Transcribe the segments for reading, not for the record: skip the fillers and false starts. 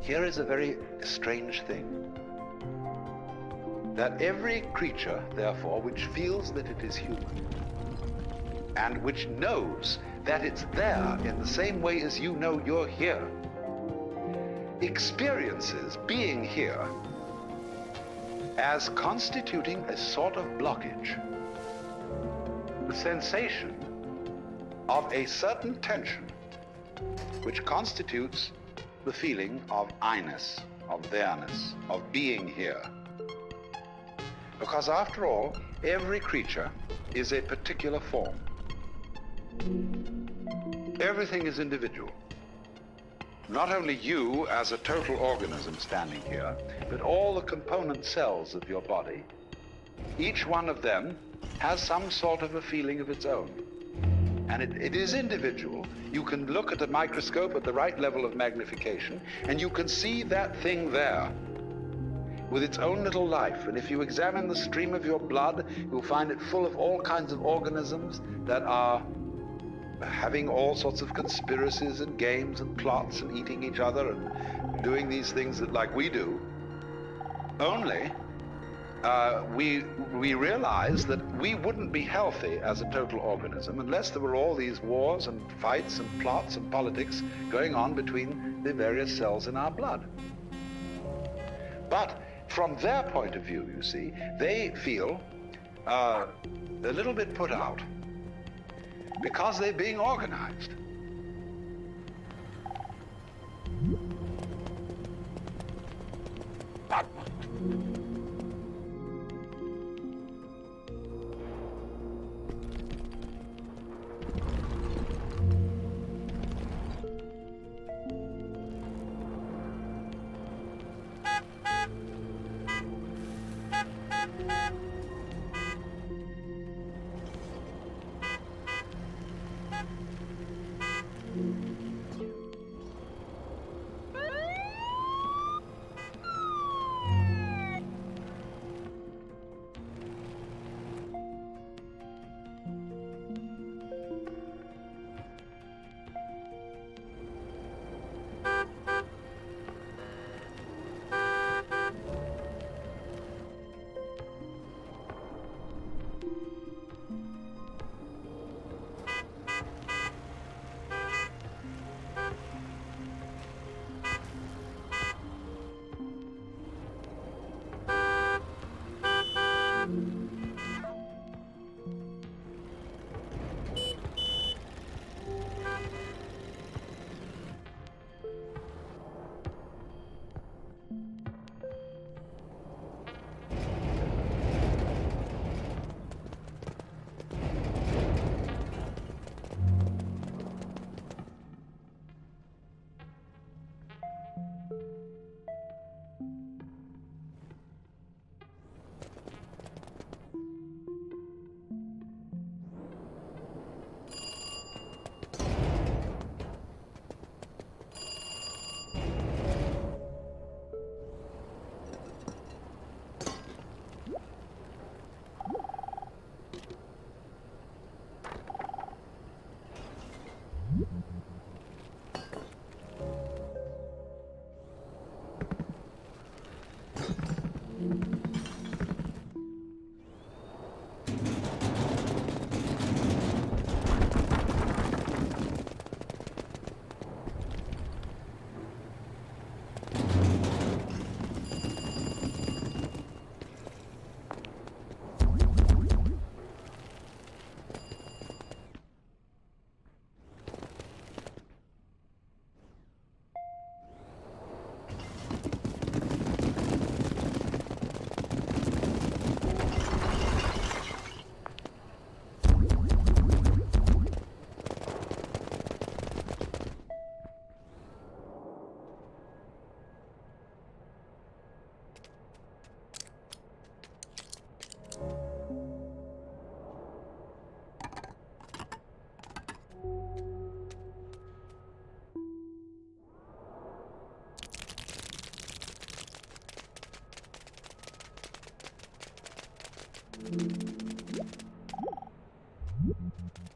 Here is a very strange thing. That every creature, therefore, which feels that it is human, and which knows that it's there in the same way as you know you're here, experiences being here as constituting a sort of blockage. The sensation of a certain tension which constitutes the feeling of I-ness, of there-ness, of being here. Because after all, every creature is a particular form. Everything is individual. Not only you as a total organism standing here, but all the component cells of your body. Each one of them has some sort of a feeling of its own. And it is individual. You can look at a microscope at the right level of magnification, and you can see that thing there with its own little life. And if you examine the stream of your blood, you'll find it full of all kinds of organisms that are having all sorts of conspiracies and games and plots and eating each other and doing these things that like we do. Only we realize that we wouldn't be healthy as a total organism unless there were all these wars and fights and plots and politics going on between the various cells in our blood. But from their point of view, you see, they feel a little bit put out because they're being organized.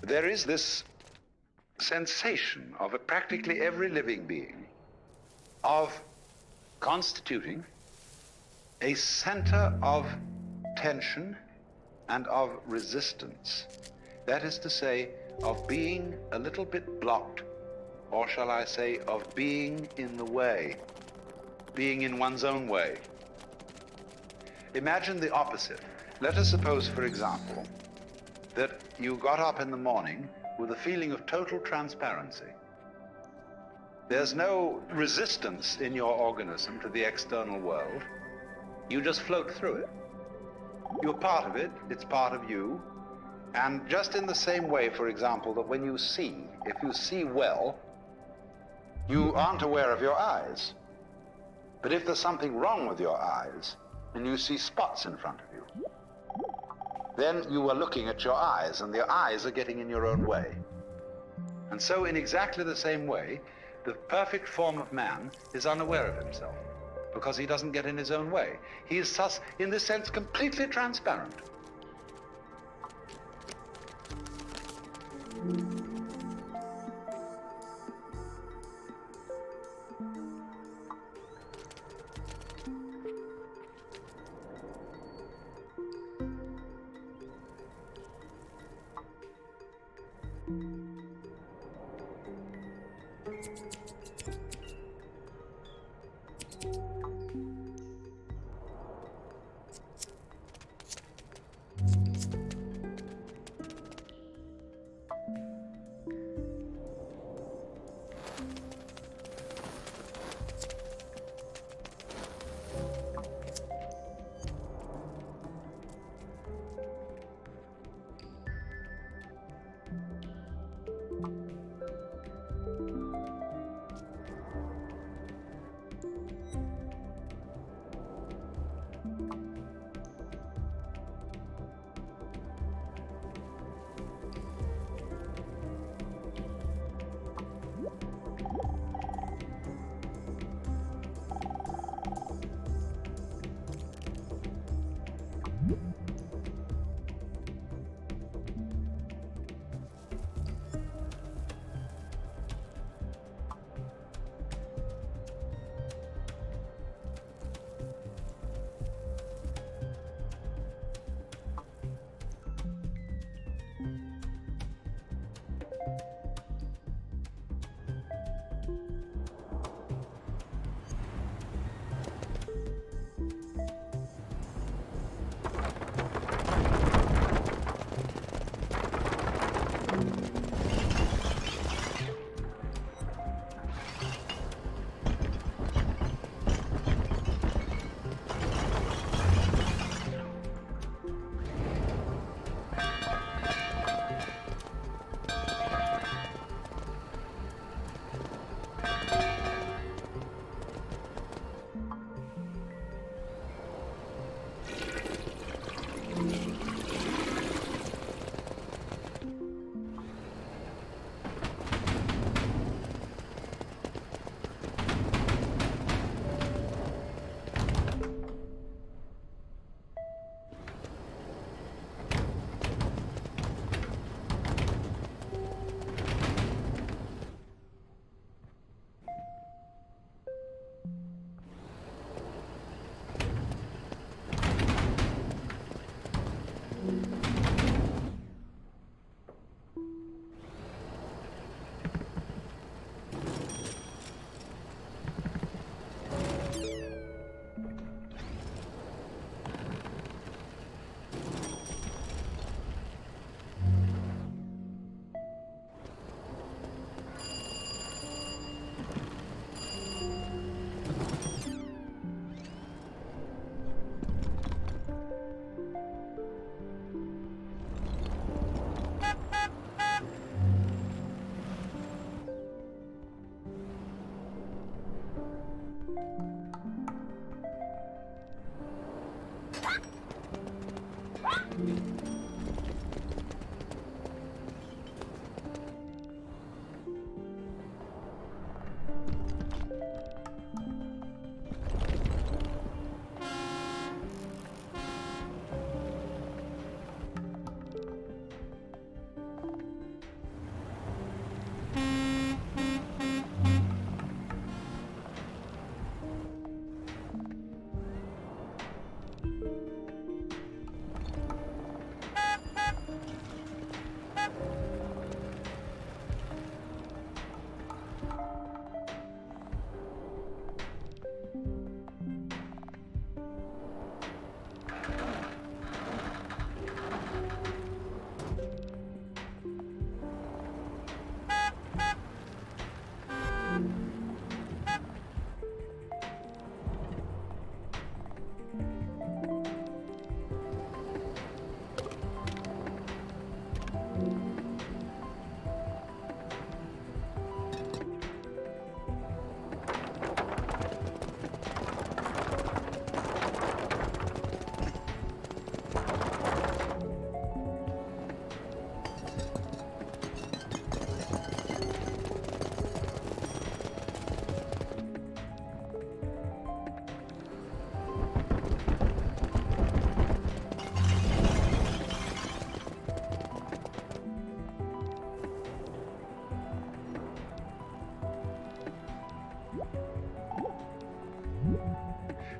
There is this sensation of practically every living being of constituting a center of tension and of resistance. That is to say, of being a little bit blocked, or shall I say, of being in the way, being in one's own way. Imagine the opposite. Let us suppose, for example, that you got up in the morning with a feeling of total transparency. There's no resistance in your organism to the external world. You just float through it. You're part of it, it's part of you. And just in the same way, for example, that when you see, if you see well, you aren't aware of your eyes. But if there's something wrong with your eyes, and you see spots in front of you, then you are looking at your eyes, and your eyes are getting in your own way. And so in exactly the same way, the perfect form of man is unaware of himself, because he doesn't get in his own way. He is thus, in this sense, completely transparent.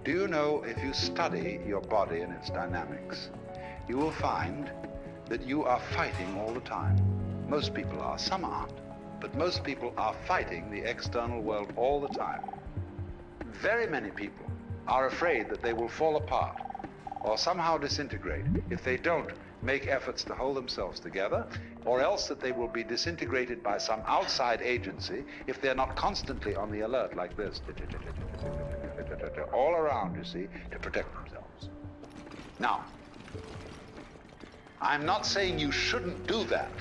Do you know, if you study your body and its dynamics, you will find that you are fighting all the time. Most people are, some aren't, but most people are fighting the external world all the time. Very many people are afraid that they will fall apart or somehow disintegrate if they don't make efforts to hold themselves together, or else that they will be disintegrated by some outside agency if they're not constantly on the alert like this, all around, you see, to protect themselves. Now, I'm not saying you shouldn't do that,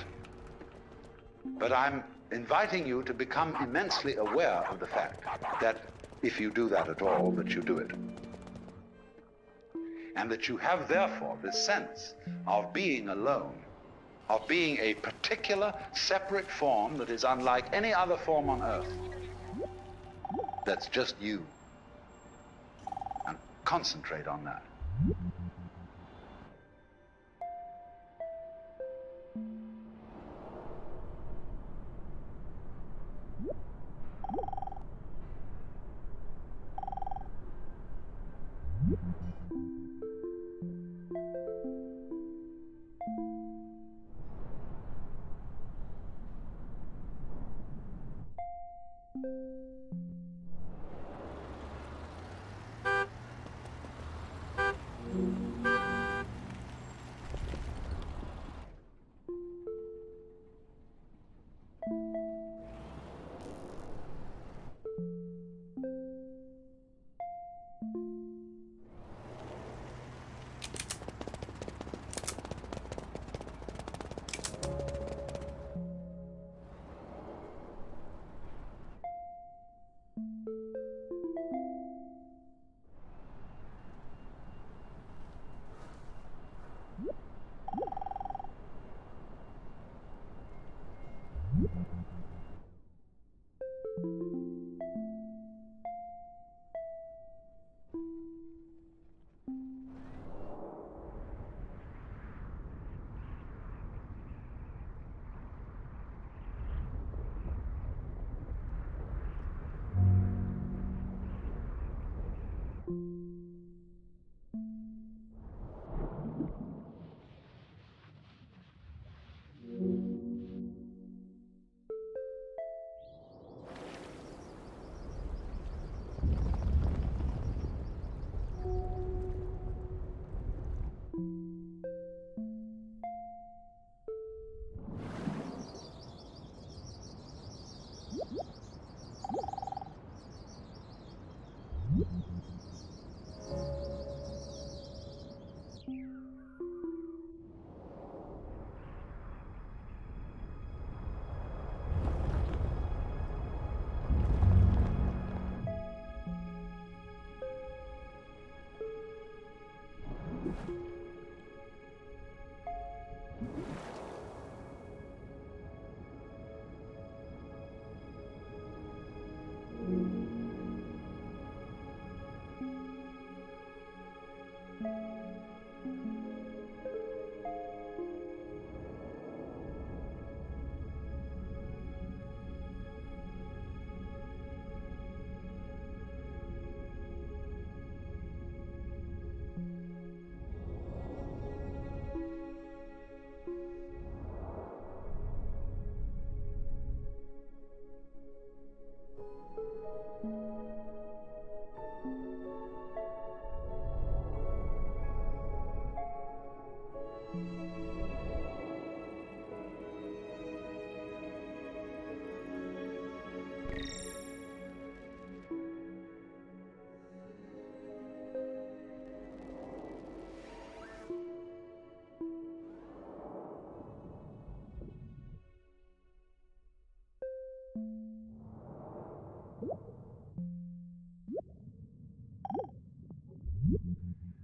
but I'm inviting you to become immensely aware of the fact that if you do that at all, that you do it. And that you have, therefore, this sense of being alone, of being a particular, separate form that is unlike any other form on earth. That's just you. And concentrate on that.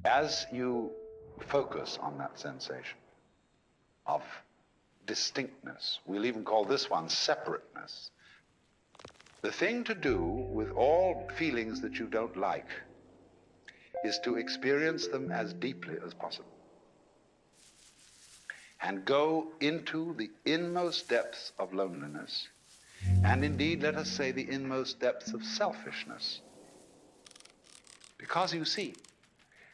As you focus on that sensation of distinctness, we'll even call this one separateness, the thing to do with all feelings that you don't like is to experience them as deeply as possible and go into the inmost depths of loneliness, and indeed, let us say, the inmost depths of selfishness, Because you see,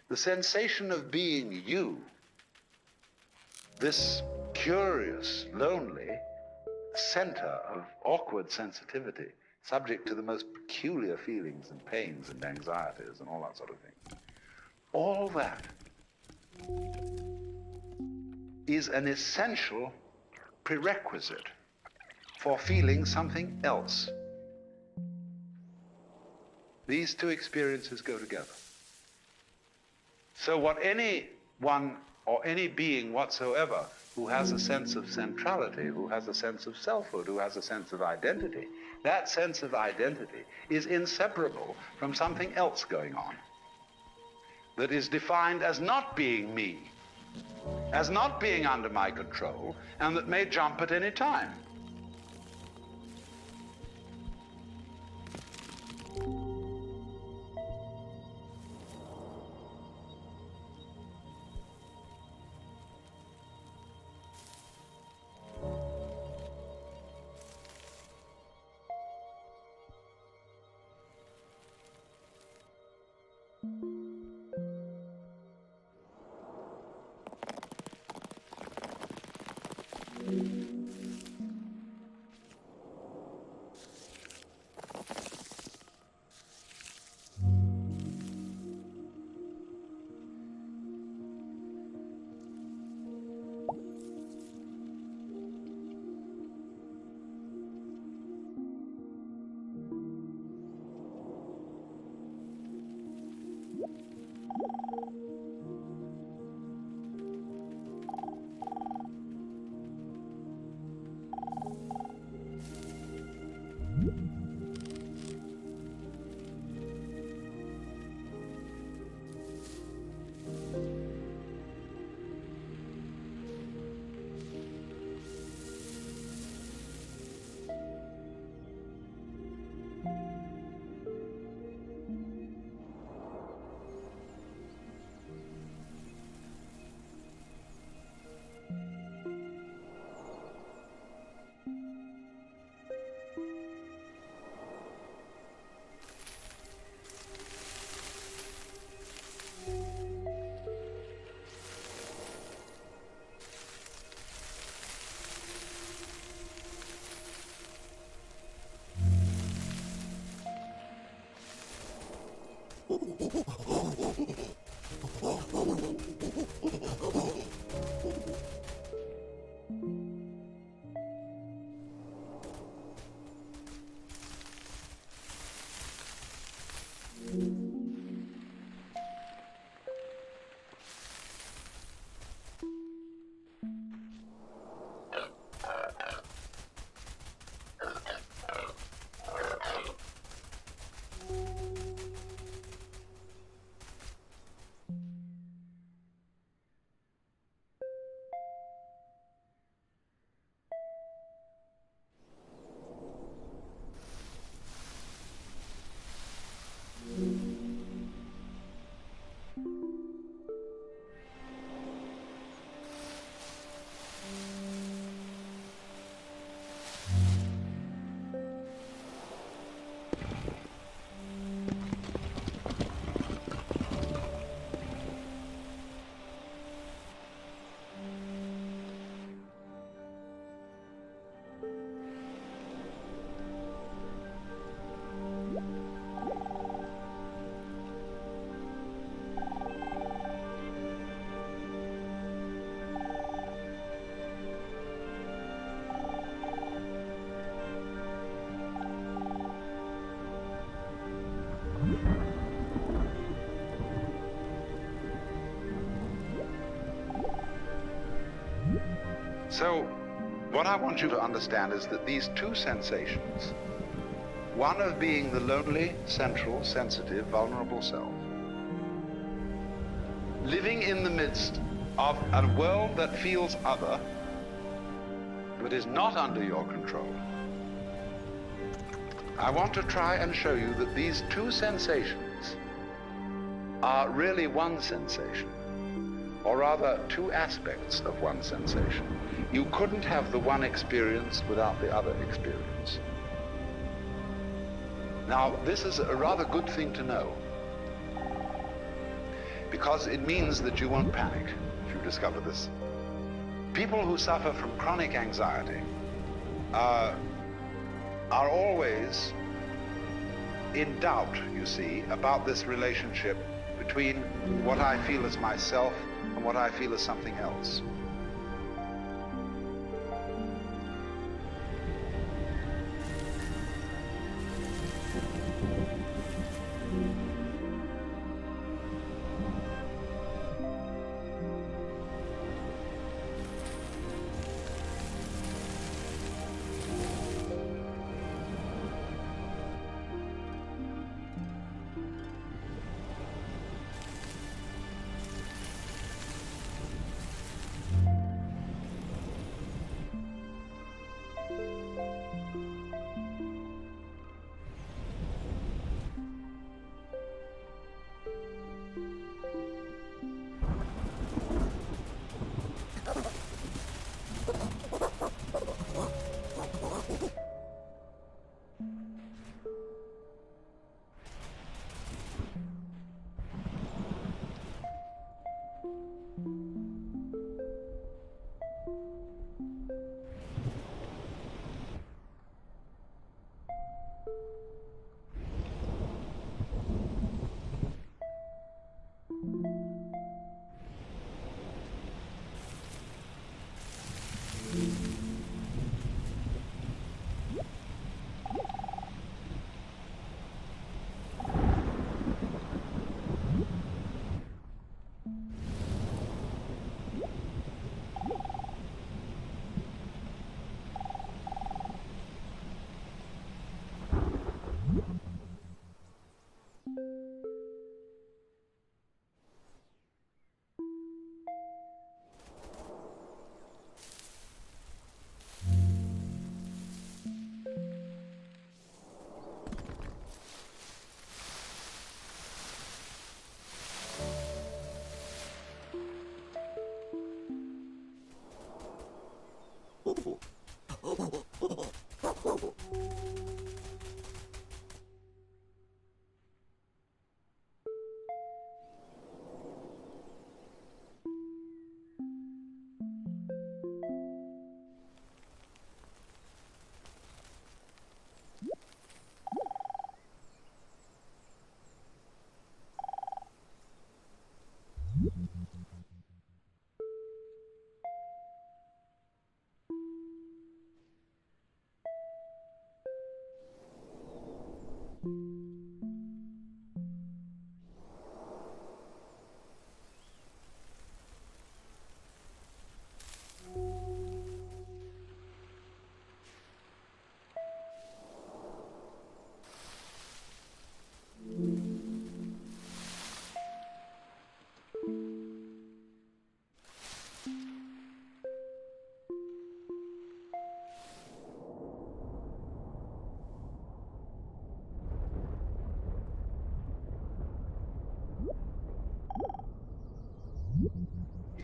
the sensation of being you, this curious, lonely center of awkward sensitivity, subject to the most peculiar feelings and pains and anxieties and all that sort of thing, all that is an essential prerequisite for feeling something else. These two experiences go together. So what anyone or any being whatsoever who has a sense of centrality, who has a sense of selfhood, who has a sense of identity, that sense of identity is inseparable from something else going on that is defined as not being me, as not being under my control, and that may jump at any time. So, what I want you to understand is that these two sensations, one of being the lonely, central, sensitive, vulnerable self, living in the midst of a world that feels other, but is not under your control. I want to try and show you that these two sensations are really one sensation, or rather two aspects of one sensation. You couldn't have the one experience without the other experience. Now, this is a rather good thing to know, because it means that you won't panic if you discover this. People who suffer from chronic anxiety are always in doubt, you see, about this relationship between what I feel as myself and what I feel as something else.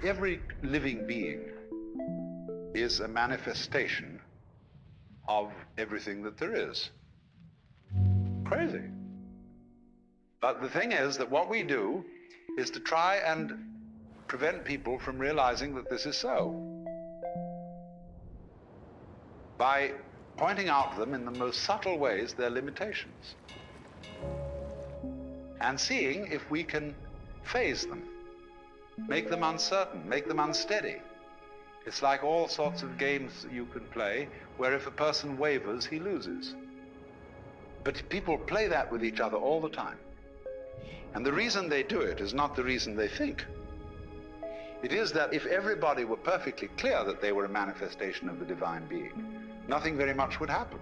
Every living being is a manifestation of everything that there is. Crazy. But the thing is that what we do is to try and prevent people from realizing that this is so, by pointing out to them in the most subtle ways their limitations and seeing if we can phase them, make them uncertain, make them unsteady. It's like all sorts of games that you can play where if a person wavers, he loses. But people play that with each other all the time. And the reason they do it is not the reason they think. It is that if everybody were perfectly clear that they were a manifestation of the divine being, nothing very much would happen.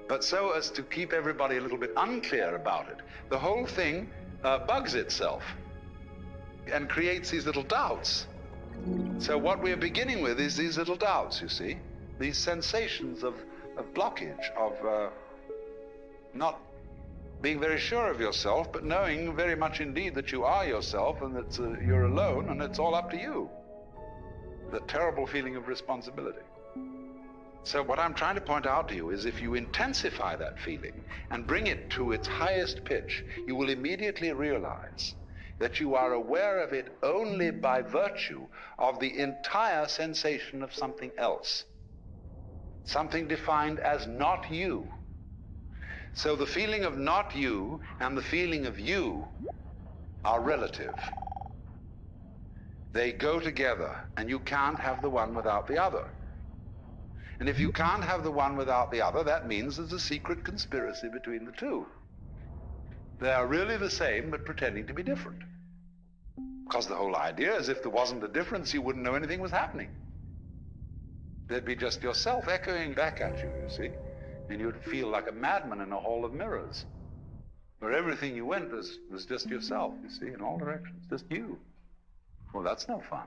But so as to keep everybody a little bit unclear about it, the whole thing bugs itself and creates these little doubts. So what we're beginning with is these little doubts, you see, these sensations of blockage, of not being very sure of yourself, but knowing very much indeed that you are yourself and that you're alone and it's all up to you. The terrible feeling of responsibility. So what I'm trying to point out to you is if you intensify that feeling and bring it to its highest pitch, you will immediately realize that you are aware of it only by virtue of the entire sensation of something else, something defined as not you. So the feeling of not you and the feeling of you are relative. They go together, and you can't have the one without the other. And if you can't have the one without the other, that means there's a secret conspiracy between the two. They are really the same, but pretending to be different. Because the whole idea is if there wasn't a difference, you wouldn't know anything was happening. There'd be just yourself echoing back at you, you see, and you'd feel like a madman in a hall of mirrors, where everything you went was just yourself, you see, in all directions, just you. Well, that's no fun.